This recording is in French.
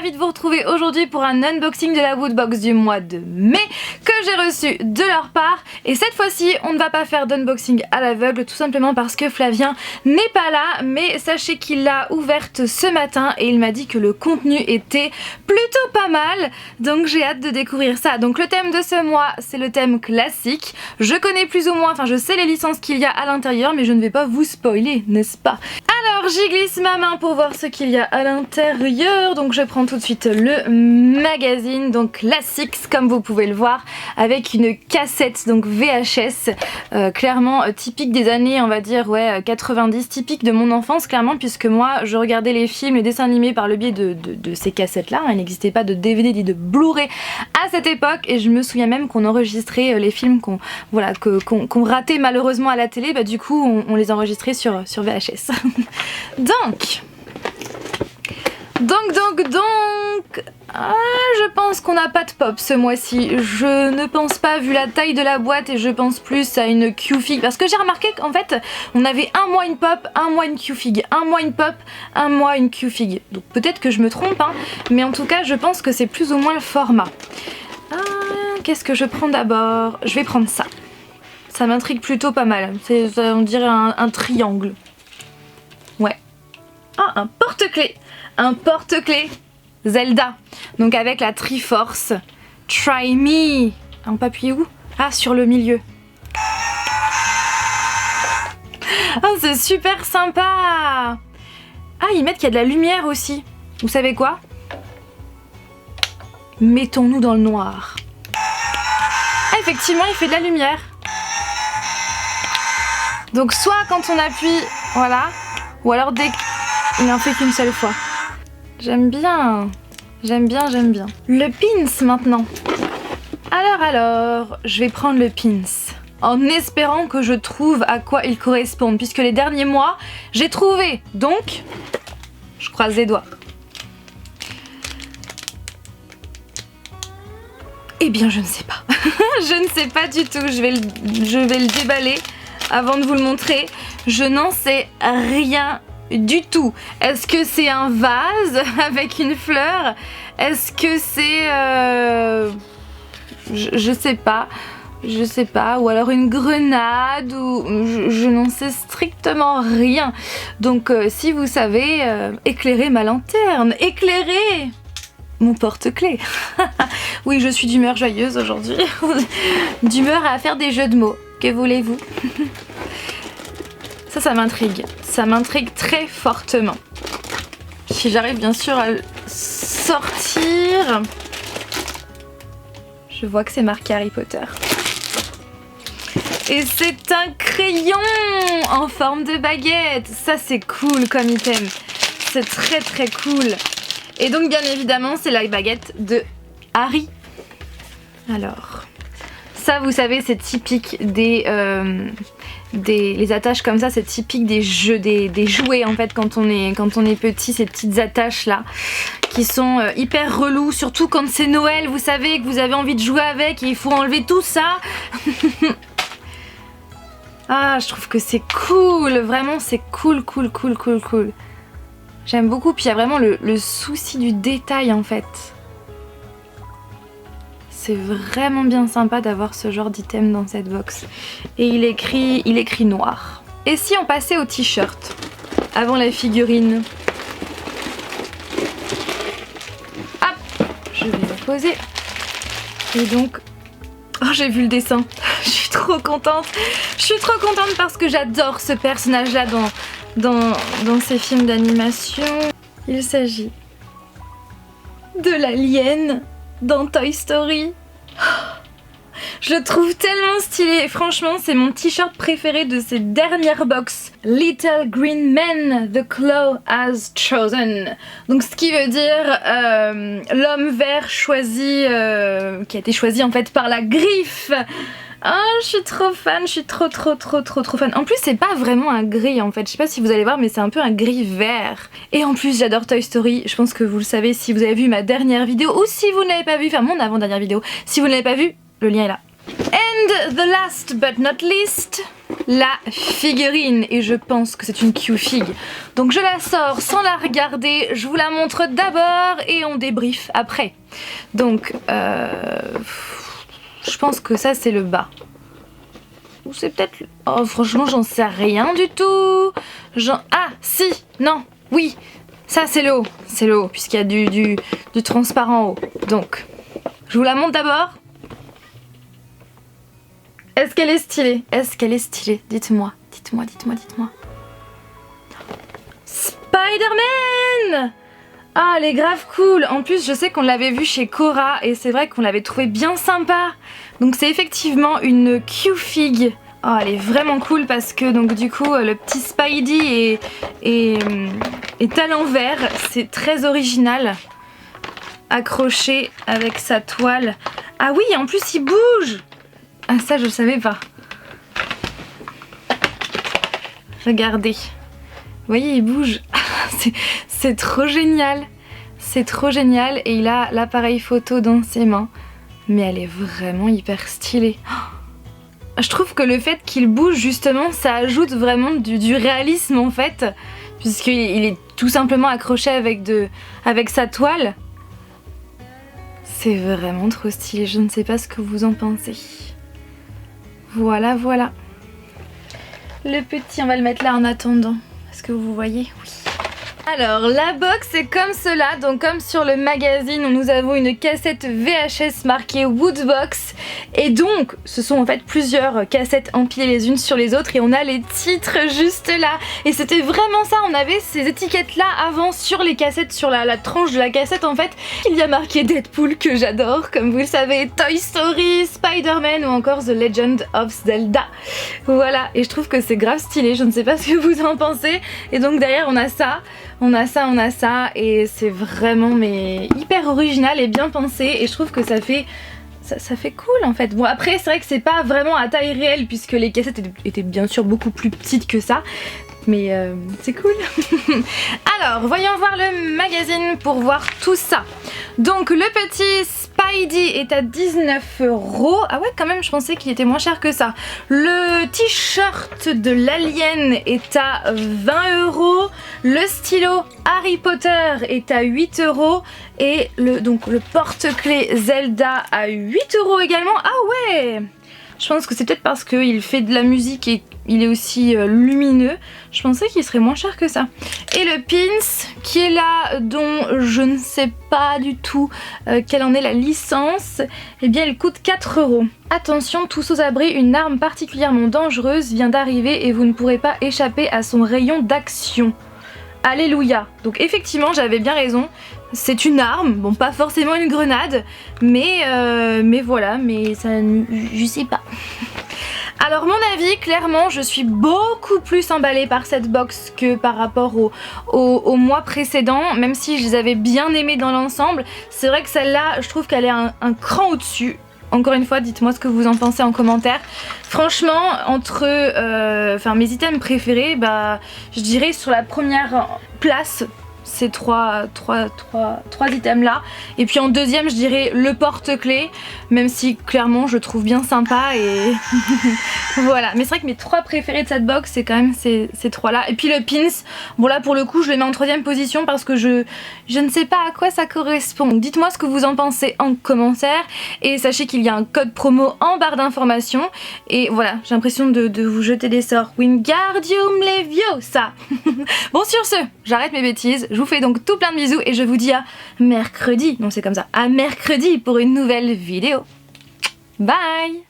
ravie de vous retrouver aujourd'hui pour un unboxing de la Woodbox du mois de mai que j'ai reçu de leur part. Et cette fois-ci, on ne va pas faire d'unboxing à l'aveugle, tout simplement parce que Flavien n'est pas là. Mais sachez qu'il l'a ouverte ce matin et il m'a dit que le contenu était plutôt pas mal. Donc j'ai hâte de découvrir ça. Donc le thème de ce mois, c'est le thème classique. Je connais plus ou moins, enfin je sais les licences qu'il y a à l'intérieur, mais je ne vais pas vous spoiler, n'est-ce pas? Alors j'y glisse ma main pour voir ce qu'il y a à l'intérieur. Donc je prends tout de suite le magazine, donc Classics comme vous pouvez le voir, avec une cassette donc VHS, clairement typique des années on va dire 90, typique de mon enfance clairement, puisque moi je regardais les films, les dessins animés par le biais de ces cassettes là. Il n'existait pas de DVD ni de Blu-ray à cette époque et je me souviens même qu'on enregistrait les films qu'on ratait malheureusement à la télé, du coup on les enregistrait sur VHS. Donc, je pense qu'on n'a pas de pop ce mois-ci. Je ne pense pas, vu la taille de la boîte, et je pense plus à une Q-Fig. Parce que j'ai remarqué qu'en fait, on avait un mois une pop, un mois une Q-Fig. Un mois une pop, un mois une Q-Fig. Donc peut-être que je me trompe, hein, mais en tout cas, je pense que c'est plus ou moins le format. Qu'est-ce que je prends d'abord? Je vais prendre ça. Ça m'intrigue plutôt pas mal. On dirait un triangle. Ouais. Ah, un porte-clés. Un porte-clés Zelda. Donc avec la Triforce. Try me. On peut appuyer où? Ah, sur le milieu. Ah, c'est super sympa. Ah, ils mettent qu'il y a de la lumière aussi. Vous savez quoi? Mettons-nous dans le noir. Ah, effectivement, il fait de la lumière. Donc soit quand on appuie, voilà, ou alors dès qu'il n'en fait qu'une seule fois. J'aime bien, j'aime bien, j'aime bien. Le pins maintenant. Alors, je vais prendre le pins en espérant que je trouve à quoi il correspond, puisque les derniers mois, j'ai trouvé. Donc, je croise les doigts. Eh bien, je ne sais pas. Je ne sais pas du tout. Je vais le déballer avant de vous le montrer. Je n'en sais rien du tout. Est-ce que c'est un vase avec une fleur? Est-ce que c'est je sais pas. Je sais pas, ou alors une grenade, ou je n'en sais strictement rien. Donc si vous savez, éclairez ma lanterne, éclairez mon porte-clés. Oui, je suis d'humeur joyeuse aujourd'hui. D'humeur à faire des jeux de mots. Que voulez-vous? Ça m'intrigue. Ça m'intrigue très fortement. Si j'arrive bien sûr à le sortir. Je vois que c'est marqué Harry Potter. Et c'est un crayon en forme de baguette. Ça c'est cool comme item. C'est très très cool. Et donc bien évidemment c'est la baguette de Harry. Alors, ça vous savez c'est typique les attaches comme ça, c'est typique des jeux, des jouets en fait quand on est petit, ces petites attaches là qui sont hyper relous, surtout quand c'est Noël, vous savez que vous avez envie de jouer avec et il faut enlever tout ça. Ah, je trouve que c'est cool, vraiment c'est cool. J'aime beaucoup, puis il y a vraiment le souci du détail en fait. C'est vraiment bien sympa d'avoir ce genre d'item dans cette box. Et il écrit noir. Et si on passait au t-shirt avant la figurine? Hop, je vais le poser. Et donc, oh j'ai vu le dessin. Je suis trop contente. Je suis trop contente parce que j'adore ce personnage là dans ces films d'animation. Il s'agit de l'alien dans Toy Story. Je le trouve tellement stylé et franchement c'est mon t-shirt préféré de ces dernières box. Little Green Man, the Claw has chosen. Donc ce qui veut dire l'homme vert choisi, qui a été choisi en fait par la griffe. Ah, je suis trop fan, je suis trop fan. En plus c'est pas vraiment un gris en fait, je sais pas si vous allez voir mais c'est un peu un gris vert. Et en plus j'adore Toy Story, je pense que vous le savez si vous avez vu ma dernière vidéo, ou si vous ne l'avez pas vu, enfin mon avant-dernière vidéo, si vous ne l'avez pas vu, le lien est là. And the last but not least, la figurine et je pense que c'est une Q-Fig. Donc je la sors sans la regarder, je vous la montre d'abord et on débrief après. Donc je pense que ça c'est le bas. Ou c'est peut-être... Oh franchement j'en sais rien du tout. Ah si, non, oui. Ça c'est le haut, puisqu'il y a du transparent haut. Donc, je vous la montre d'abord. Est-ce qu'elle est stylée? Dites-moi. Spider-Man! Ah, elle est grave cool. En plus, je sais qu'on l'avait vue chez Cora et c'est vrai qu'on l'avait trouvé bien sympa. Donc c'est effectivement une Q-Fig. Oh, elle est vraiment cool parce que donc du coup le petit Spidey est à l'envers, c'est très original, accroché avec sa toile. Ah oui, en plus il bouge. Ah ça je savais pas. Regardez, vous voyez il bouge. C'est trop génial, c'est trop génial et il a l'appareil photo dans ses mains, mais elle est vraiment hyper stylée. Je trouve que le fait qu'il bouge justement ça ajoute vraiment du réalisme en fait, puisqu'il est tout simplement accroché avec sa toile. C'est vraiment trop stylé, je ne sais pas ce que vous en pensez. Voilà. Le petit on va le mettre là en attendant, est-ce que vous voyez? Oui. Alors la box est comme cela, donc comme sur le magazine nous avons une cassette VHS marquée Woodbox et donc ce sont en fait plusieurs cassettes empilées les unes sur les autres et on a les titres juste là et c'était vraiment ça, on avait ces étiquettes là avant sur les cassettes, sur la tranche de la cassette en fait. Il y a marqué Deadpool que j'adore comme vous le savez, Toy Story, Spider-Man ou encore The Legend of Zelda. Voilà, et je trouve que c'est grave stylé, je ne sais pas ce que vous en pensez. Et donc derrière on a ça et c'est vraiment mais hyper original et bien pensé et je trouve que ça fait cool en fait. Bon après c'est vrai que c'est pas vraiment à taille réelle puisque les cassettes étaient bien sûr beaucoup plus petites que ça, mais c'est cool. Alors voyons voir le magazine pour voir tout ça. Donc le petit Spidey est à 19 €. Ah ouais quand même, je pensais qu'il était moins cher que ça. Le t-shirt de l'Alien est à 20 €. Le stylo Harry Potter est à 8 € et le porte-clés Zelda à 8 € également. Ah ouais! Je pense que c'est peut-être parce qu'il fait de la musique et il est aussi lumineux. Je pensais qu'il serait moins cher que ça. Et le pins qui est là, dont je ne sais pas du tout quelle en est la licence, eh bien il coûte 4 €. Attention, tous aux abris, une arme particulièrement dangereuse vient d'arriver et vous ne pourrez pas échapper à son rayon d'action. Alléluia. Donc effectivement j'avais bien raison, c'est une arme, bon pas forcément une grenade, mais voilà, mais ça, je sais pas. Alors mon avis, clairement je suis beaucoup plus emballée par cette box que par rapport au mois précédent, même si je les avais bien aimées dans l'ensemble. C'est vrai que celle-là, je trouve qu'elle est un cran au-dessus. Encore une fois, dites-moi ce que vous en pensez en commentaire. Franchement, entre mes items préférés, je dirais sur la première place, ces trois items là, et puis en deuxième je dirais le porte-clés, même si clairement je trouve bien sympa et voilà. Mais c'est vrai que mes trois préférés de cette box c'est quand même ces trois là, et puis le pins, bon là pour le coup je le mets en troisième position parce que je ne sais pas à quoi ça correspond. Donc dites-moi ce que vous en pensez en commentaire et sachez qu'il y a un code promo en barre d'informations et voilà, j'ai l'impression de vous jeter des sorts. Wingardium Leviosa. Bon sur ce, j'arrête mes bêtises, je vous fais donc tout plein de bisous et je vous dis à mercredi, non c'est comme ça, à mercredi pour une nouvelle vidéo. Bye!